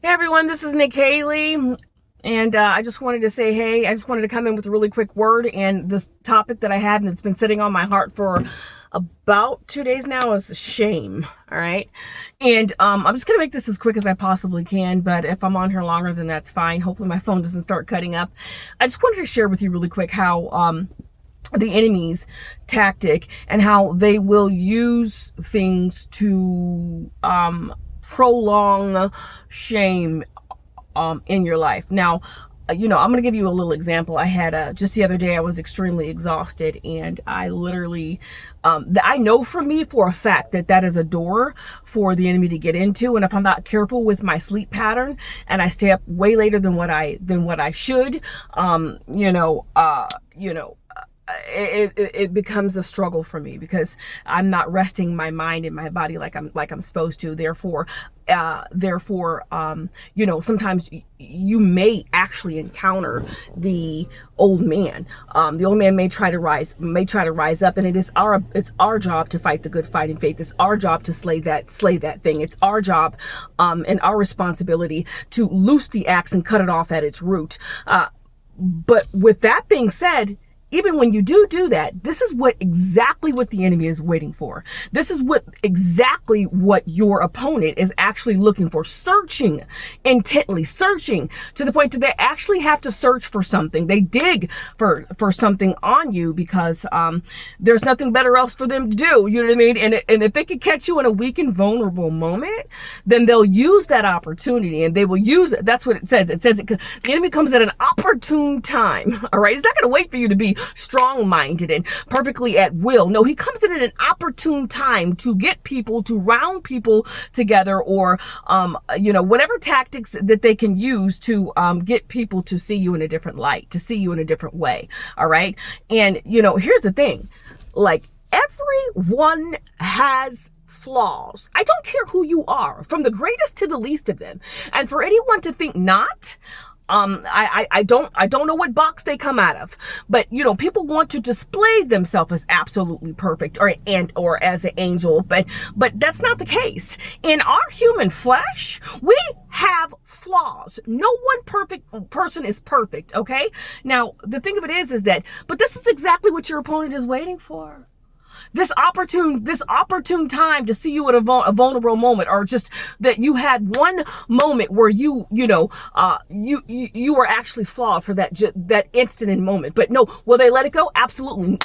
Hey everyone, this is Nick Haley, and I just wanted to say hey. I just wanted to come in with a really quick word, and this topic that I had and it's been sitting on my heart for about 2 days now is shame. All right, and I'm just gonna make this as quick as I possibly can. But if I'm on here longer, then that's fine. Hopefully, my phone doesn't start cutting up. I just wanted to share with you really quick how the enemy's tactic and how they will use things to prolong shame in your life. Now, I'm going to give you a little example. I had just the other day, I was extremely exhausted, and I literally, I know from me for a fact that that is a door for the enemy to get into. And if I'm not careful with my sleep pattern and I stay up way later than what I should, it becomes a struggle for me because I'm not resting my mind and my body like I'm supposed to. Therefore, sometimes you may actually encounter the old man. The old man may try to rise up, and it's our job to fight the good fight in faith. It's our job to slay that thing. It's our job, and our responsibility to loose the axe and cut it off at its root. But with that being said, even when you do that, this is exactly what the enemy is waiting for. This is exactly what your opponent is actually looking for, searching intently, searching to the point that they actually have to search for something. They dig for something on you because there's nothing better else for them to do. You know what I mean? And if they can catch you in a weak and vulnerable moment, then they'll use that opportunity and they will use it. That's what it says. It says the enemy comes at an opportune time. All right. He's not going to wait for you to be strong-minded and perfectly at will. No, he comes in at an opportune time to get people, to round people together, or whatever tactics that they can use to get people to see you in a different light, to see you in a different way. All right. And here's the thing, like, everyone has flaws. I don't care who you are, from the greatest to the least of them. And for anyone to think not, I don't know what box they come out of, but people want to display themselves as absolutely perfect or as an angel, but that's not the case. In our human flesh, we have flaws. No one perfect person is perfect. Okay. Now, the thing of it is that, but this is exactly what your opponent is waiting for. This opportune time to see you at a vulnerable moment, or just that you had one moment where you were actually flawed for that instant and moment. But no, will they let it go? Absolutely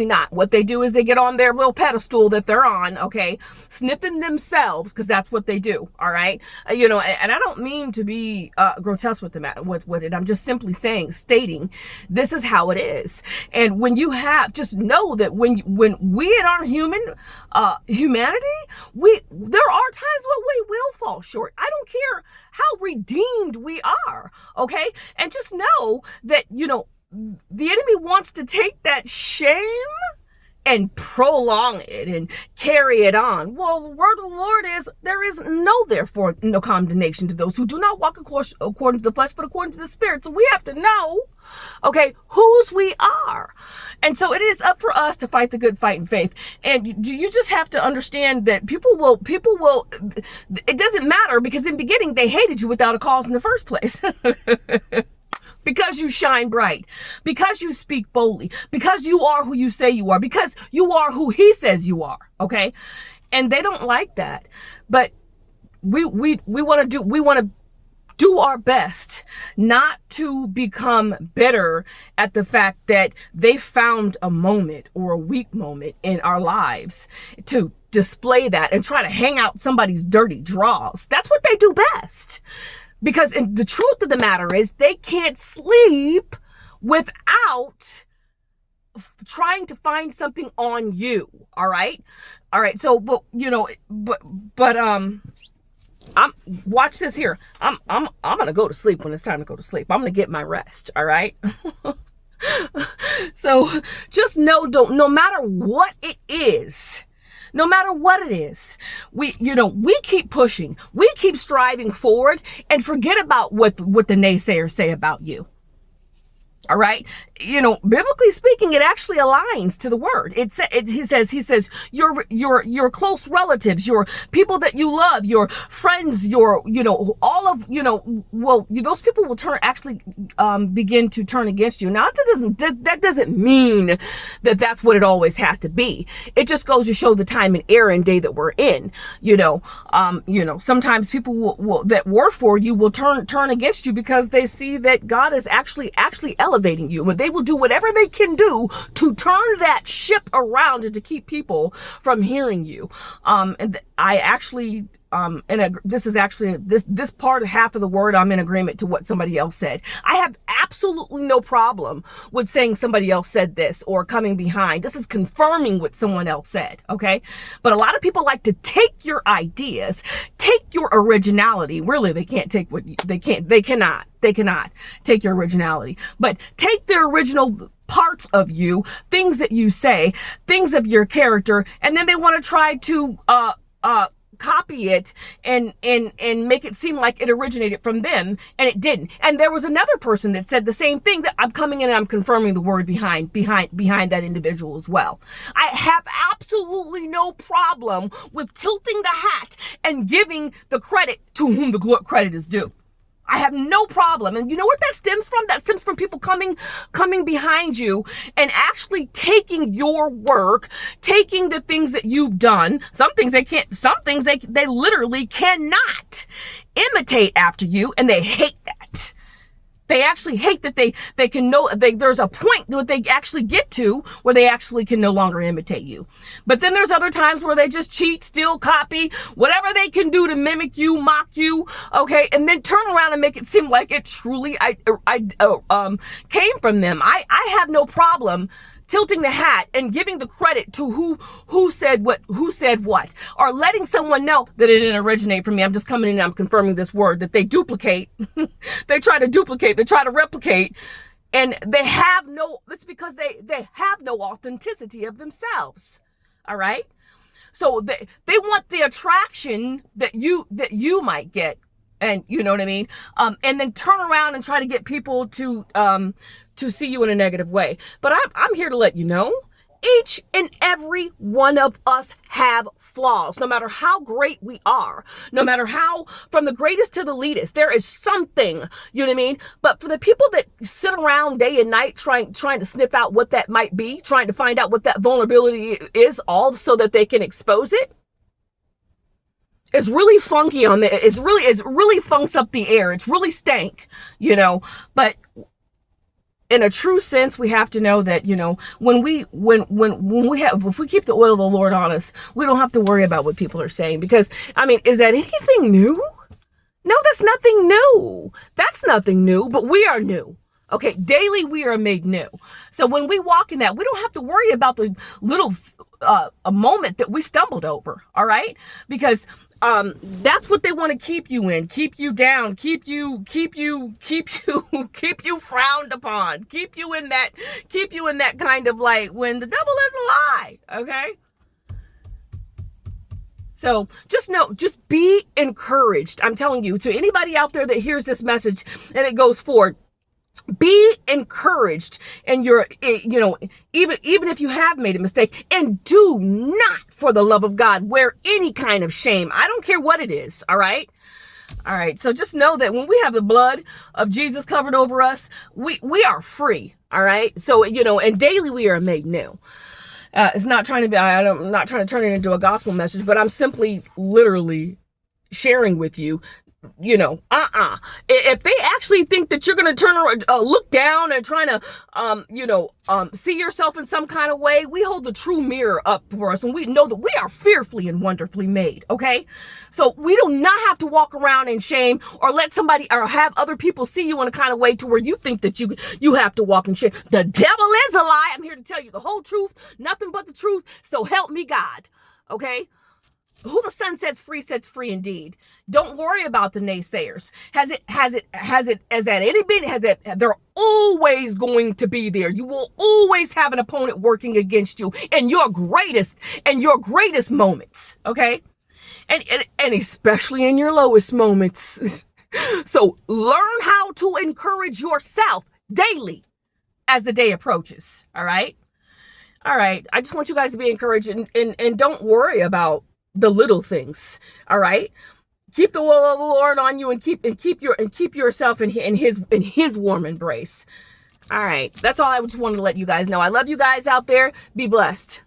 not. What they do is they get on their little pedestal that they're on, okay, sniffing themselves, because that's what they do. All right. And I don't mean to be grotesque with it. I'm just simply stating this is how it is. And when you just know that when we in our humanity, there are times when we will fall short. I don't care how redeemed we are. Okay. And just know that, the enemy wants to take that shame and prolong it and carry it on. Well, the word of the Lord is, there is therefore no condemnation to those who do not walk according to the flesh, but according to the Spirit. So we have to know, okay, whose we are. And so it is up for us to fight the good fight in faith. And you just have to understand that people will, it doesn't matter, because in the beginning they hated you without a cause in the first place. Because you shine bright, because you speak boldly, because you are who you say you are, because you are who he says you are. Okay. And they don't like that, but we want to do our best not to become bitter at the fact that they found a moment or a weak moment in our lives to display that and try to hang out somebody's dirty draws. That's what they do best. Because the truth of the matter is, they can't sleep without trying to find something on you. All right. So, watch this here. I'm going to go to sleep when it's time to go to sleep. I'm going to get my rest. All right. So just know, no matter what it is, no matter what it is, we keep pushing, we keep striving forward, and forget about what the naysayers say about you. All right. Biblically speaking, it actually aligns to the word. He says, your close relatives, your people that you love, your friends, all of, those people will begin to turn against you. Now, that doesn't mean that that's what it always has to be. It just goes to show the time and era and day that we're in. Sometimes people will that were for you will turn against you because they see that God is actually elevating you, but they will do whatever they can do to turn that ship around and to keep people from hearing you. I actually, this is actually this part, half of the word, I'm in agreement to what somebody else said. I have absolutely no problem with saying somebody else said this or coming behind. This is confirming what someone else said. Okay. But a lot of people like to take your ideas, take your originality. Really, they cannot take your originality, but take the original parts of you, things that you say, things of your character, and then they want to try to, copy it and make it seem like it originated from them, and it didn't. And there was another person that said the same thing, that I'm coming in and I'm confirming the word behind that individual as well. I have absolutely no problem with tilting the hat and giving the credit to whom the credit is due. I have no problem. And you know what that stems from? That stems from people coming behind you and actually taking your work, taking the things that you've done. Some things they literally cannot imitate after you, and they hate that. They actually hate that they can there's a point that they actually get to where they actually can no longer imitate you. But then there's other times where they just cheat, steal, copy, whatever they can do to mimic you, mock you, okay, and then turn around and make it seem like it truly came from them. I have no problem tilting the hat and giving the credit to who said what, or letting someone know that it didn't originate from me. I'm just coming in and I'm confirming this word that they duplicate. They try to replicate, and it's because they have no authenticity of themselves. All right. So they want the attraction that you might get. And you know what I mean? And then turn around and try to get people to see you in a negative way. But I'm here to let you know, each and every one of us have flaws, no matter how great we are, no matter how, from the greatest to the least, there is something, you know what I mean? But for the people that sit around day and night trying to sniff out what that might be, trying to find out what that vulnerability is, all so that they can expose it, it's really funky on the, it's really funks up the air. It's really stank, but in a true sense, we have to know that, when we if we keep the oil of the Lord on us, we don't have to worry about what people are saying, because, is that anything new? No, that's nothing new. That's nothing new, but we are new. Okay. Daily we are made new. So when we walk in that, we don't have to worry about the little, a moment that we stumbled over. All right. Because that's what they want to keep you in, keep you down, keep you frowned upon, keep you in that kind of like, when the devil is a lie. Okay. So just be encouraged. I'm telling you, to anybody out there that hears this message and it goes forward, be encouraged, and even if you have made a mistake, and do not, for the love of God, wear any kind of shame. I don't care what it is. All right. So just know that when we have the blood of Jesus covered over us, we are free. All right. So, and daily we are made new. It's not trying to be, I'm not trying to turn it into a gospel message, but I'm simply literally sharing with you, if they actually think that you're going to turn around, look down and trying to, see yourself in some kind of way, we hold the true mirror up for us, and we know that we are fearfully and wonderfully made. Okay. So we do not have to walk around in shame, or let somebody, or have other people see you in a kind of way to where you think that you have to walk in shame. The devil is a lie. I'm here to tell you the whole truth, nothing but the truth. So help me God. Okay. Who the Son sets free indeed. Don't worry about the naysayers. They're always going to be there. You will always have an opponent working against you in your greatest moments. Okay. And especially in your lowest moments. So learn how to encourage yourself daily. as the day approaches. All right. All right. I just want you guys to be encouraged, and don't worry about the little things. All right. Keep the will of the Lord on you, and keep yourself in his warm embrace. All right. That's all I just wanted to let you guys know. I love you guys out there. Be blessed.